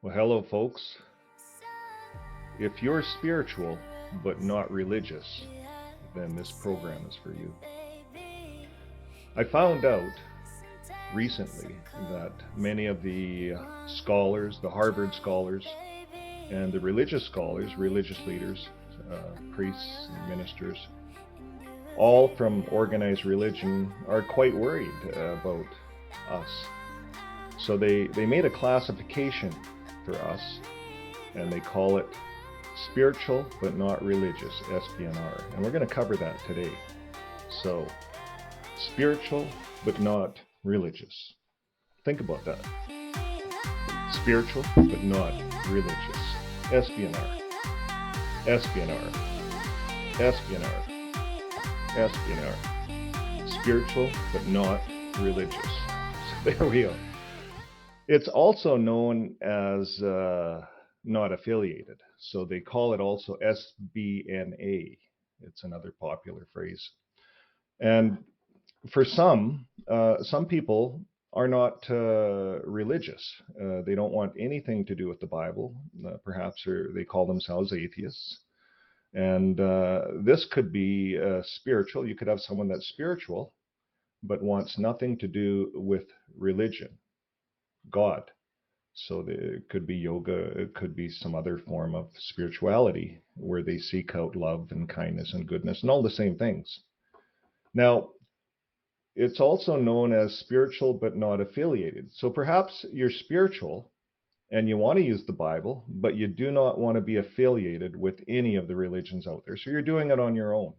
Well, hello, folks. If you're spiritual but not religious, then this program is for you. I found out recently that many of the scholars, the Harvard scholars, and the religious scholars, religious leaders, priests, and ministers, all from organized religion, are quite worried about us. So they made a classification for us, and they call it spiritual but not religious, SBNR. And we're going to cover that today. So, spiritual but not religious. Think about that. Spiritual but not religious. SBNR. SBNR. SBNR. SBNR. Spiritual but not religious. So there we are. It's also known as not affiliated. So they call it also SBNA. It's another popular phrase. And for some people are not religious. They don't want anything to do with the Bible. Perhaps they call themselves atheists. And this could be spiritual. You could have someone that's spiritual, but wants nothing to do with religion, God. So it could be yoga, it could be some other form of spirituality where they seek out love and kindness and goodness and all the same things. Now, it's also known as spiritual but not affiliated. So perhaps you're spiritual and you want to use the Bible, but you do not want to be affiliated with any of the religions out there. So you're doing it on your own.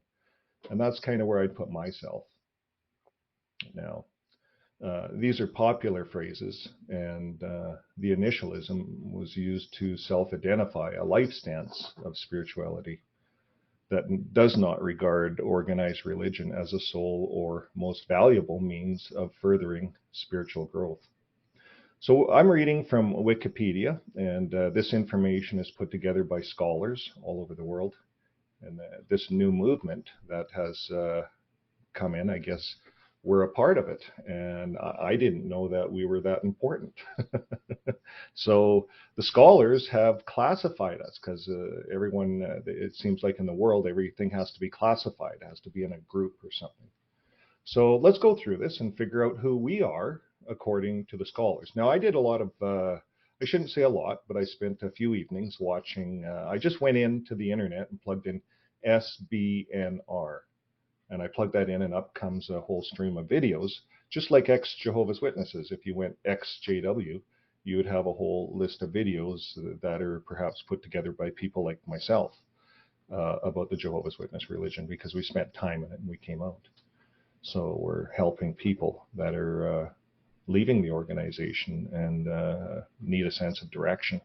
And that's kind of where I'd put myself. Now, these are popular phrases, and the initialism was used to self-identify a life stance of spirituality that does not regard organized religion as a sole or most valuable means of furthering spiritual growth. So I'm reading from Wikipedia, and this information is put together by scholars all over the world. And this new movement that has come in, I guess, we're a part of it. And I didn't know that we were that important. So the scholars have classified us because everyone, it seems like in the world, everything has to be classified, it has to be in a group or something. So let's go through this and figure out who we are according to the scholars. Now, I did a lot of, I shouldn't say a lot, but I spent a few evenings watching, I just went into the internet and plugged in SBNR. And I plug that in and up comes a whole stream of videos, just like ex-Jehovah's Witnesses. If you went ex-JW, you would have a whole list of videos that are perhaps put together by people like myself about the Jehovah's Witness religion, because we spent time in it and we came out. So we're helping people that are leaving the organization and need a sense of direction.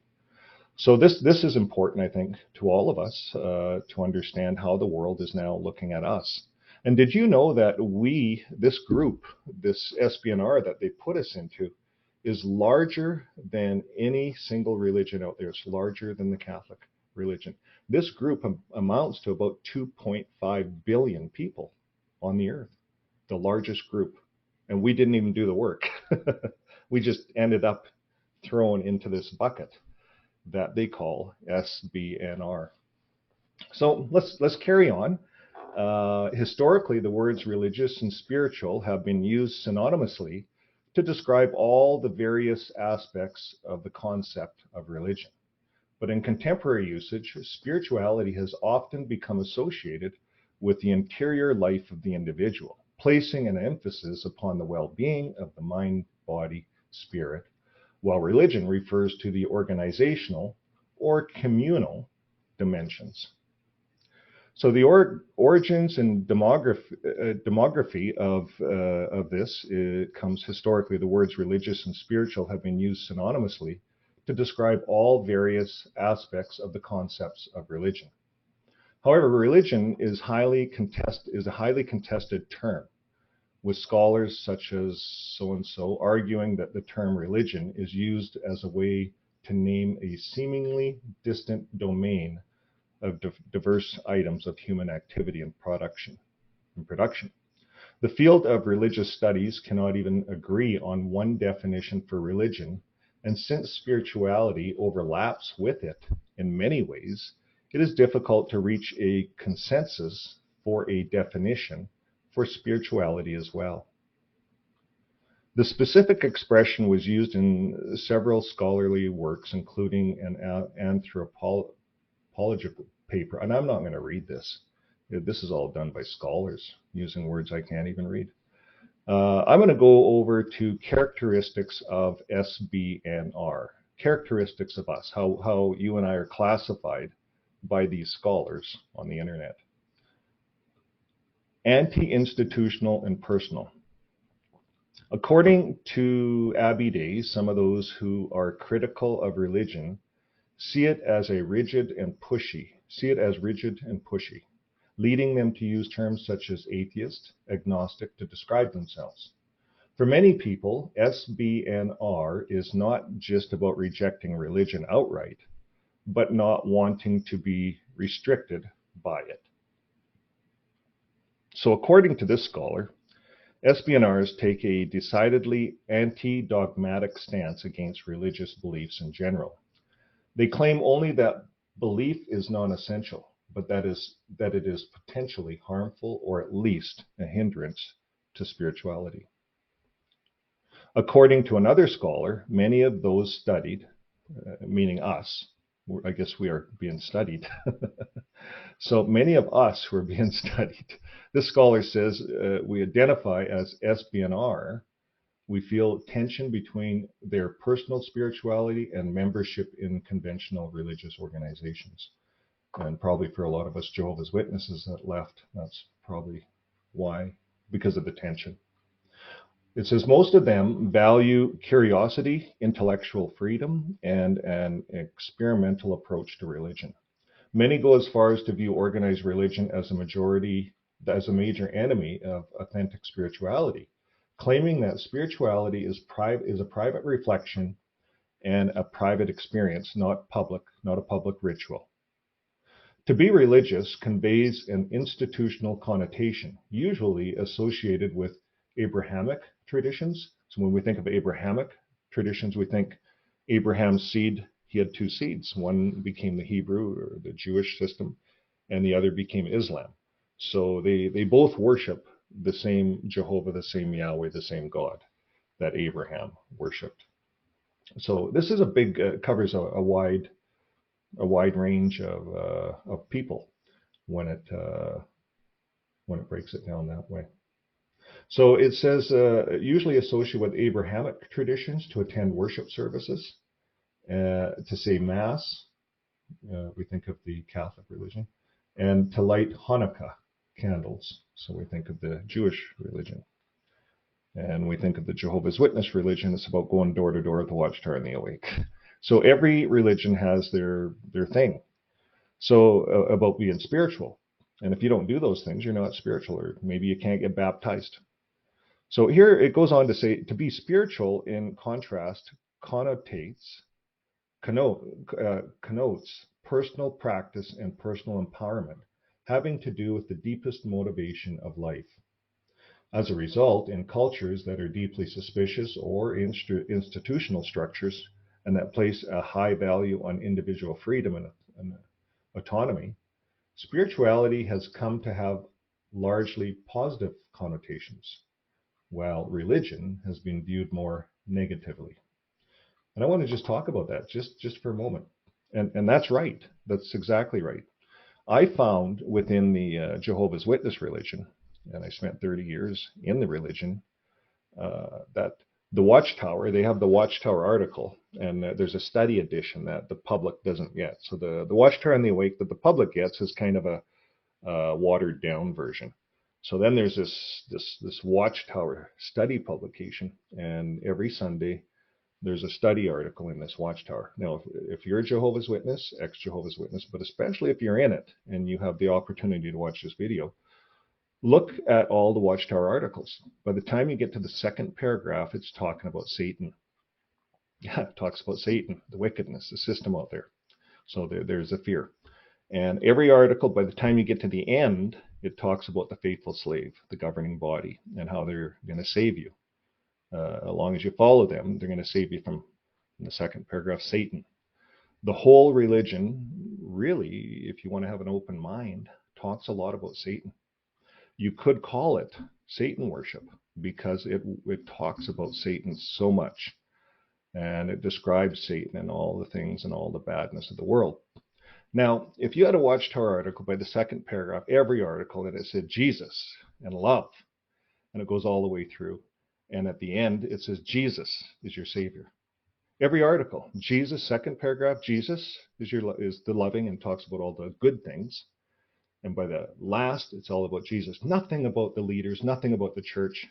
So this is important, I think, to all of us to understand how the world is now looking at us. And did you know that this group, this SBNR that they put us into, is larger than any single religion out there? It's larger than the Catholic religion. This group amounts to about 2.5 billion people on the earth, the largest group. And we didn't even do the work. We just ended up thrown into this bucket that they call SBNR. So let's carry on. Historically, the words religious and spiritual have been used synonymously to describe all the various aspects of the concept of religion. But in contemporary usage, spirituality has often become associated with the interior life of the individual, placing an emphasis upon the well-being of the mind, body, spirit, while religion refers to the organizational or communal dimensions. So the origins and demography of this comes historically. The words religious and spiritual have been used synonymously to describe all various aspects of the concepts of religion. However, religion is a highly contested term, with scholars such as so-and-so arguing that the term religion is used as a way to name a seemingly distant domain of diverse items of human activity and production. The field of religious studies cannot even agree on one definition for religion And since spirituality overlaps with it in many ways, it is difficult to reach a consensus for a definition for spirituality as well. The specific expression was used in several scholarly works, including an anthropological paper, and I'm not going to read this. This is all done by scholars using words I can't even read. I'm going to go over to characteristics of SBNR, characteristics of us, how you and I are classified by these scholars on the internet. Anti-institutional and personal. According to Abby Day, some of those who are critical of religion see it as rigid and pushy, leading them to use terms such as atheist, agnostic to describe themselves. For many people, SBNR is not just about rejecting religion outright, but not wanting to be restricted by it. So according to this scholar, SBNRs take a decidedly anti-dogmatic stance against religious beliefs in general. They claim only that belief is non-essential, but that it is potentially harmful or at least a hindrance to spirituality. According to another scholar, many of those studied, meaning us, I guess we are being studied. So many of us who are being studied, this scholar says we identify as SBNR. We feel tension between their personal spirituality and membership in conventional religious organizations. And probably for a lot of us Jehovah's Witnesses that left, that's probably why, because of the tension. It says most of them value curiosity, intellectual freedom, and an experimental approach to religion. Many go as far as to view organized religion as a major enemy of authentic spirituality, claiming that spirituality is a private reflection and a private experience, not a public ritual. To be religious conveys an institutional connotation, usually associated with Abrahamic traditions. So when we think of Abrahamic traditions, we think Abraham's seed, he had two seeds. One became the Hebrew or the Jewish system, and the other became Islam. So they both worship the same Jehovah, the same Yahweh, the same God that Abraham worshipped. So this is a big, covers a wide range of people when it breaks it down that way. So it says usually associated with Abrahamic traditions to attend worship services, to say Mass, we think of the Catholic religion, and to light Hanukkah candles. So we think of the Jewish religion. And we think of the Jehovah's Witness religion. It's about going door to door at the Watchtower and the Awake. So every religion has their thing. So about being spiritual. And if you don't do those things, you're not spiritual, or maybe you can't get baptized. So here it goes on to say, to be spiritual, in contrast, connotes personal practice and personal empowerment, having to do with the deepest motivation of life. As a result, in cultures that are deeply suspicious or institutional structures and that place a high value on individual freedom and autonomy, spirituality has come to have largely positive connotations, while religion has been viewed more negatively. And I want to just talk about that just for a moment. And that's right. That's exactly right. I found within the Jehovah's Witness religion, and I spent 30 years in the religion, that the Watchtower, they have the Watchtower article, and there's a study edition that the public doesn't get. So the Watchtower and the Awake that the public gets is kind of a watered down version. So then there's this Watchtower study publication, and every Sunday there's a study article in this Watchtower. Now, if you're a Jehovah's Witness, ex-Jehovah's Witness, but especially if you're in it and you have the opportunity to watch this video, look at all the Watchtower articles. By the time you get to the second paragraph, it's talking about Satan. Yeah, it talks about Satan, the wickedness, the system out there. So there's a fear. And every article, by the time you get to the end, it talks about the faithful slave, the governing body, and how they're going to save you. As long as you follow them, they're going to save you from In the second paragraph, Satan. The whole religion, really, if you want to have an open mind, talks a lot about Satan. You could call it Satan worship because it talks about Satan so much, and it describes Satan and all the things and all the badness of the world. Now, if you had a Watchtower article by the second paragraph, every article that it said Jesus and love, and it goes all the way through, and at the end it says Jesus is your Savior. Every article, Jesus, second paragraph, Jesus is the loving and talks about all the good things. And by the last, it's all about Jesus. Nothing about the leaders, nothing about the church.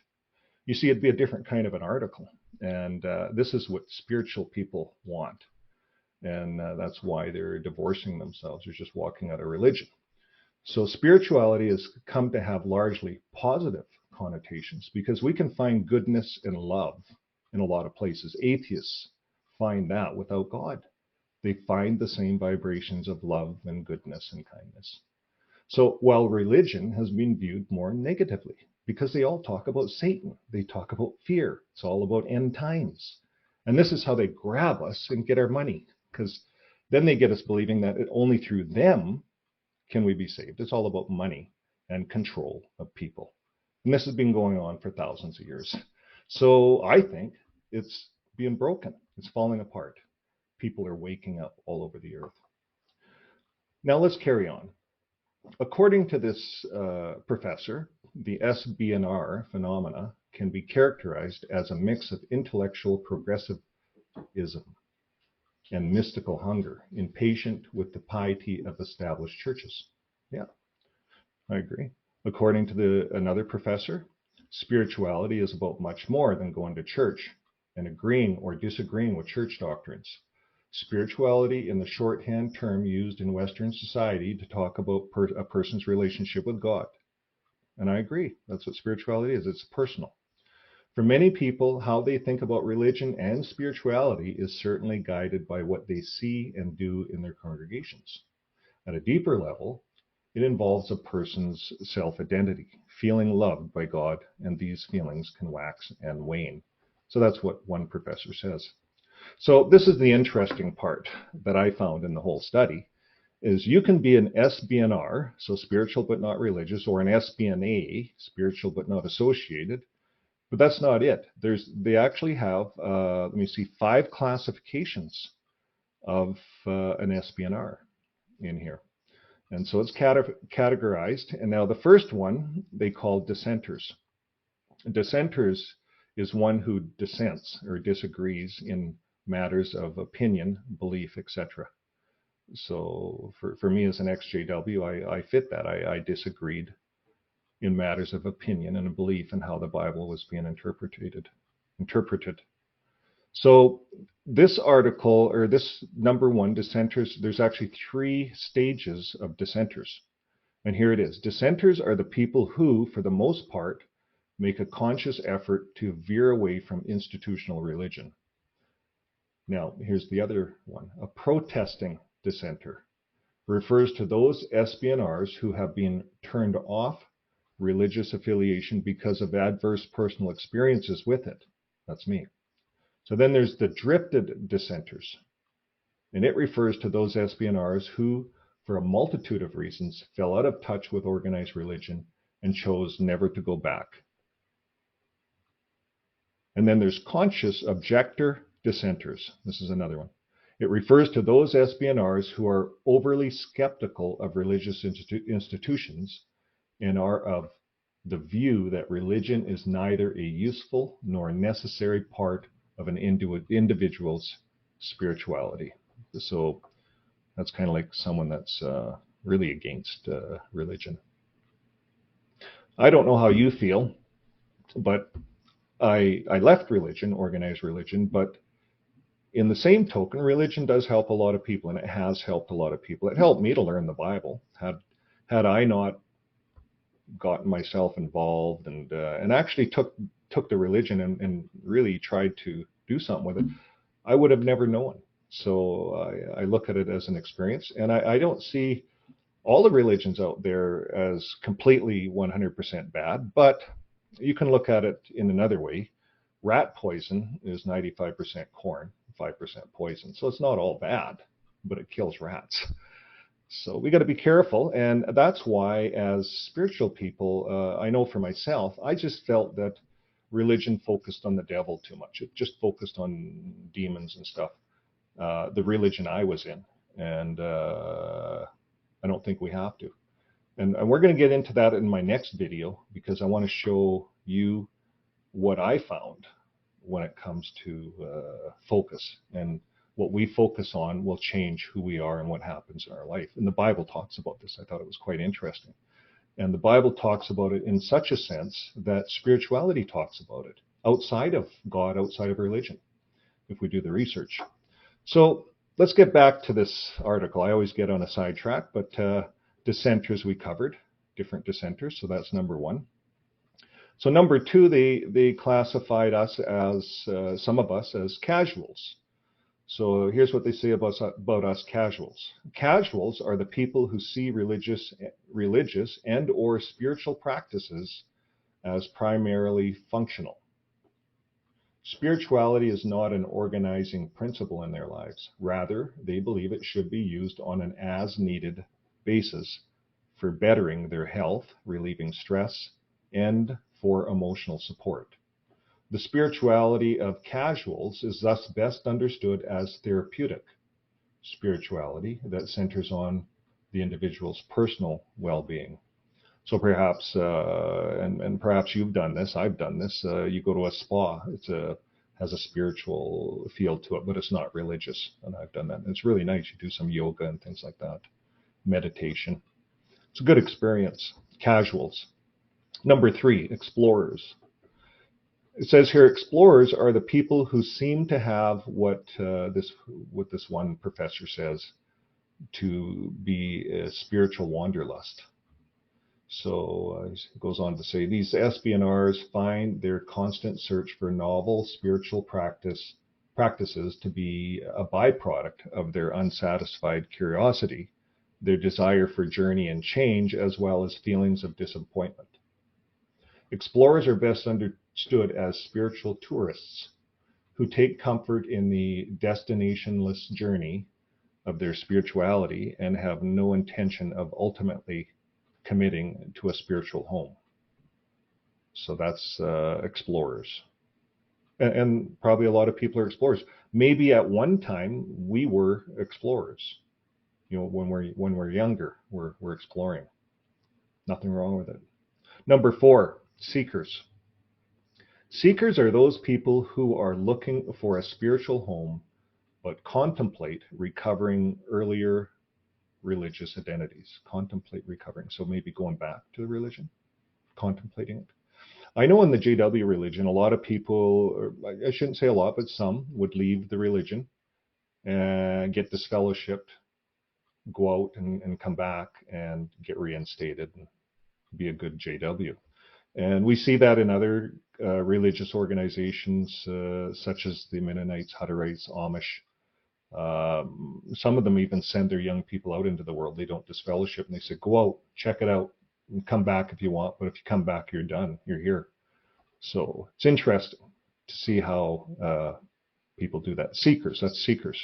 You see, it'd be a different kind of an article. And this is what spiritual people want. And that's why they're divorcing themselves. They're just walking out of religion. So spirituality has come to have largely positive connotations because we can find goodness and love in a lot of places. Atheists find that without God. They find the same vibrations of love and goodness and kindness. So while religion has been viewed more negatively because they all talk about Satan, they talk about fear. It's all about end times. And this is how they grab us and get our money, because then they get us believing that only through them can we be saved. It's all about money and control of people. And this has been going on for thousands of years. So I think it's being broken. It's falling apart. People are waking up all over the earth. Now let's carry on. According to this professor, the SBNR phenomena can be characterized as a mix of intellectual progressivism and mystical hunger, impatient with the piety of established churches. Yeah, I agree. According to another professor, spirituality is about much more than going to church and agreeing or disagreeing with church doctrines. Spirituality, in the shorthand term used in Western society to talk about a person's relationship with God. And I agree. That's what spirituality is. It's personal. For many people, how they think about religion and spirituality is certainly guided by what they see and do in their congregations. At a deeper level, it involves a person's self-identity, feeling loved by God, and these feelings can wax and wane. So that's what one professor says. So this is the interesting part that I found in the whole study, is you can be an SBNR, so spiritual but not religious, or an SBNA, spiritual but not associated, but that's not it. They actually have, 5 classifications of an SBNR in here. And so it's categorized. And now the first one they call dissenters. Dissenters is one who dissents or disagrees in matters of opinion, belief, etc. So for me as an XJW, I fit that. I disagreed in matters of opinion and belief and how the Bible was being interpreted. So this article, or this number one, dissenters, there's actually 3 stages of dissenters. And here it is. Dissenters are the people who, for the most part, make a conscious effort to veer away from institutional religion. Now, here's the other one. A protesting dissenter refers to those SBNRs who have been turned off religious affiliation because of adverse personal experiences with it. That's me. So then there's the drifted dissenters, and it refers to those SBNRs who, for a multitude of reasons, fell out of touch with organized religion and chose never to go back. And then there's conscious objector dissenters. This is another one. It refers to those SBNRs who are overly skeptical of religious institutions and are of the view that religion is neither a useful nor necessary part of an individual's spirituality. So that's kind of like someone that's really against religion. I don't know how you feel, but I left religion, organized religion, but in the same token, religion does help a lot of people, and it has helped a lot of people. It helped me to learn the Bible. Had I not gotten myself involved and actually took the religion and really tried to do something with it, I would have never known. So I look at it as an experience, and I don't see all the religions out there as completely 100% bad, but you can look at it in another way. Rat poison is 95% corn, 5% poison. So it's not all bad, but it kills rats. So we got to be careful. And that's why, as spiritual people, I know for myself, I just felt that religion focused on the devil too much. It just focused on demons and stuff, the religion I was in. And I don't think we have to. And we're going to get into that in my next video, because I want to show you what I found when it comes to focus. And what we focus on will change who we are and what happens in our life. And the Bible talks about this. I thought it was quite interesting. And the Bible talks about it in such a sense that spirituality talks about it outside of God, outside of religion, if we do the research. So let's get back to this article. I always get on a sidetrack, but dissenters we covered, different dissenters. So that's number one. So number two, they classified us as, some of us, as casuals. So here's what they say about us casuals. Casuals are the people who see religious and or spiritual practices as primarily functional. Spirituality is not an organizing principle in their lives. Rather, they believe it should be used on an as-needed basis for bettering their health, relieving stress, and for emotional support. The spirituality of casuals is thus best understood as therapeutic spirituality that centers on the individual's personal well-being. So perhaps, and perhaps you've done this, I've done this, you go to a spa, has a spiritual feel to it, but it's not religious, and I've done that. And it's really nice. You do some yoga and things like that, meditation. It's a good experience. Casuals. Number three, explorers. It says here, explorers are the people who seem to have what this one professor says to be a spiritual wanderlust. So it goes on to say, these SBNRs find their constant search for novel spiritual practices to be a byproduct of their unsatisfied curiosity, their desire for journey and change, as well as feelings of disappointment. Explorers are best understood as spiritual tourists who take comfort in the destinationless journey of their spirituality and have no intention of ultimately committing to a spiritual home. So that's explorers. And probably a lot of people are explorers. Maybe at one time we were explorers. You know, when we're younger, we're exploring. Nothing wrong with it. Number four, seekers. Seekers are those people who are looking for a spiritual home, but contemplate recovering earlier religious identities. Contemplate recovering. So maybe going back to the religion, contemplating it. I know in the JW religion, a lot of people, I shouldn't say a lot, but some would leave the religion and get disfellowshipped, go out and come back and get reinstated and be a good JW. And we see that in other religious organizations, such as the Mennonites, Hutterites, Amish. Some of them even send their young people out into the world. They don't disfellowship, and they say, go out, check it out, and come back if you want. But if you come back, you're done. You're here. So it's interesting to see how people do that. Seekers, that's seekers.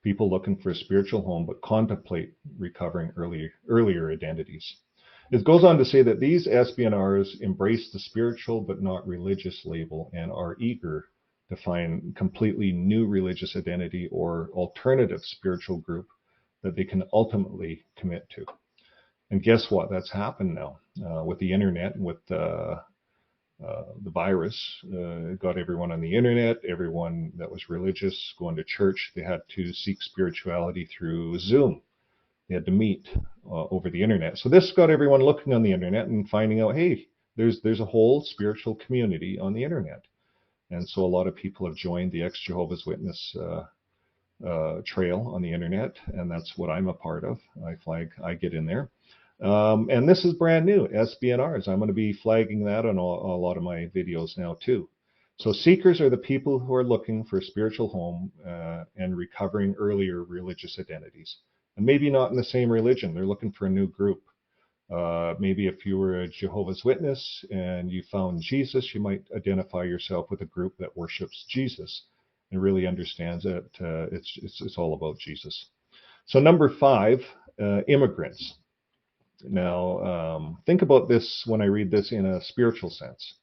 People looking for a spiritual home, but contemplate recovering earlier identities. It goes on to say that these SBNRs embrace the spiritual but not religious label and are eager to find completely new religious identity or alternative spiritual group that they can ultimately commit to. And guess what? That's happened now with the internet and with the virus. Got everyone on the internet, everyone that was religious, going to church. They had to seek spirituality through Zoom. They had to meet over the internet. So this got everyone looking on the internet and finding out, hey, there's a whole spiritual community on the internet. And so a lot of people have joined the ex-Jehovah's Witness trail on the internet, and that's what I'm a part of. I get in there. And this is brand new, SBNRs. I'm going to be flagging that on a lot of my videos now too. So seekers are the people who are looking for a spiritual home and recovering earlier religious identities. And maybe not in the same religion. They're looking for a new group. Maybe if you were a Jehovah's Witness and you found Jesus, you might identify yourself with a group that worships Jesus and really understands that it's all about Jesus. So number 5, immigrants. Now, think about this when I read this in a spiritual sense,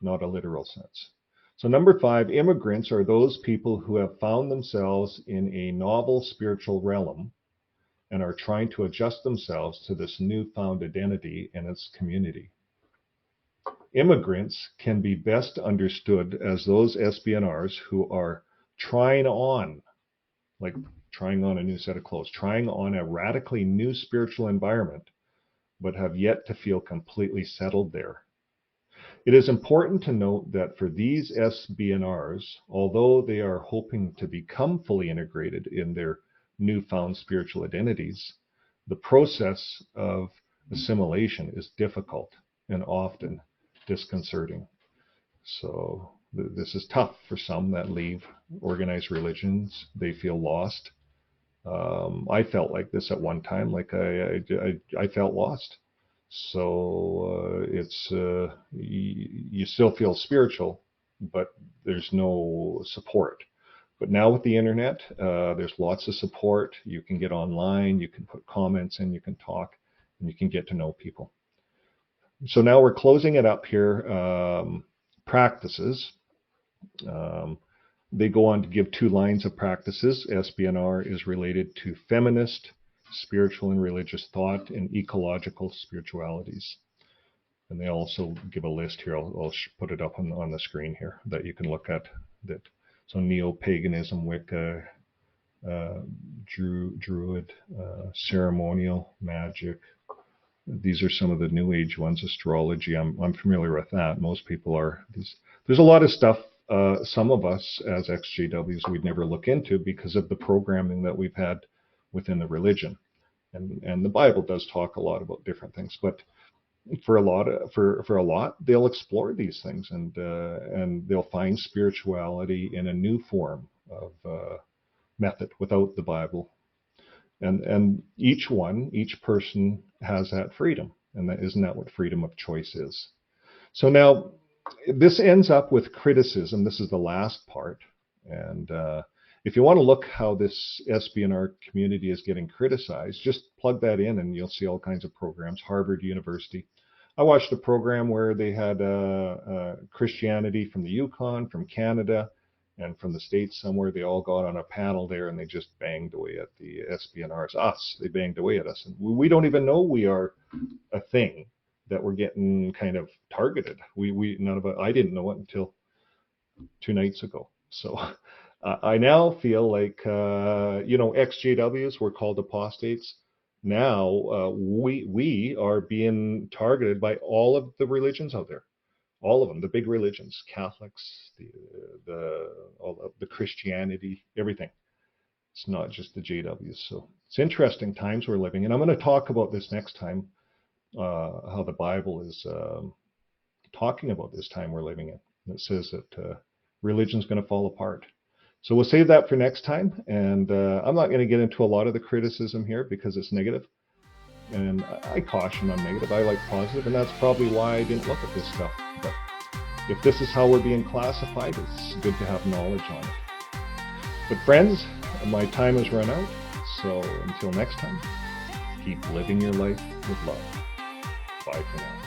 not a literal sense. So number 5, immigrants are those people who have found themselves in a novel spiritual realm and are trying to adjust themselves to this newfound identity in its community. Immigrants can be best understood as those SBNRs who are trying on, like trying on a new set of clothes, trying on a radically new spiritual environment, but have yet to feel completely settled there. It is important to note that for these SBNRs, although they are hoping to become fully integrated in their newfound spiritual identities, the process of assimilation is difficult and often disconcerting. So this is tough for some that leave organized religions. They feel lost. I felt like this at one time, like I felt lost. So you still feel spiritual, but there's no support. But now with the internet, there's lots of support. You can get online, you can put comments in, you can talk, and you can get to know people. So now we're closing it up here. Practices. They go on to give 2 lines of practices. SBNR is related to feminist, spiritual and religious thought, and ecological spiritualities. And they also give a list here. I'll put it up on the screen here that you can look at. That so neo-paganism, Wicca, Druid, ceremonial, magic. These are some of the New Age ones. Astrology. I'm familiar with that. Most people are. There's a lot of stuff. Some of us as XJWs we'd never look into because of the programming that we've had within the religion, and the Bible does talk a lot about different things. But for a lot, they'll explore these things and they'll find spirituality in a new form of method without the Bible. And each person has that freedom, and isn't that what freedom of choice is? So now this ends up with criticism. This is the last part. And if you want to look how this SBNR community is getting criticized, just plug that in and you'll see all kinds of programs. Harvard University. I watched a program where they had Christianity from the Yukon, from Canada, and from the States somewhere. They all got on a panel there and they just banged away at the SBNRs. They banged away at us. And we don't even know we are a thing, that we're getting kind of targeted. I didn't know it until 2 nights ago. So I now feel like, XJWs were called apostates. Now we are being targeted by all of the religions out there, all of them, the big religions, Catholics, all of the Christianity, everything. It's not just the JWs. So it's interesting times we're living in. I'm going to talk about this next time. How the Bible is talking about this time we're living in. It says that religion's going to fall apart. So we'll save that for next time. And I'm not going to get into a lot of the criticism here because it's negative. And I caution on negative. I like positive, and that's probably why I didn't look at this stuff. But if this is how we're being classified, it's good to have knowledge on it. But friends, my time has run out. So until next time, keep living your life with love. Bye for now.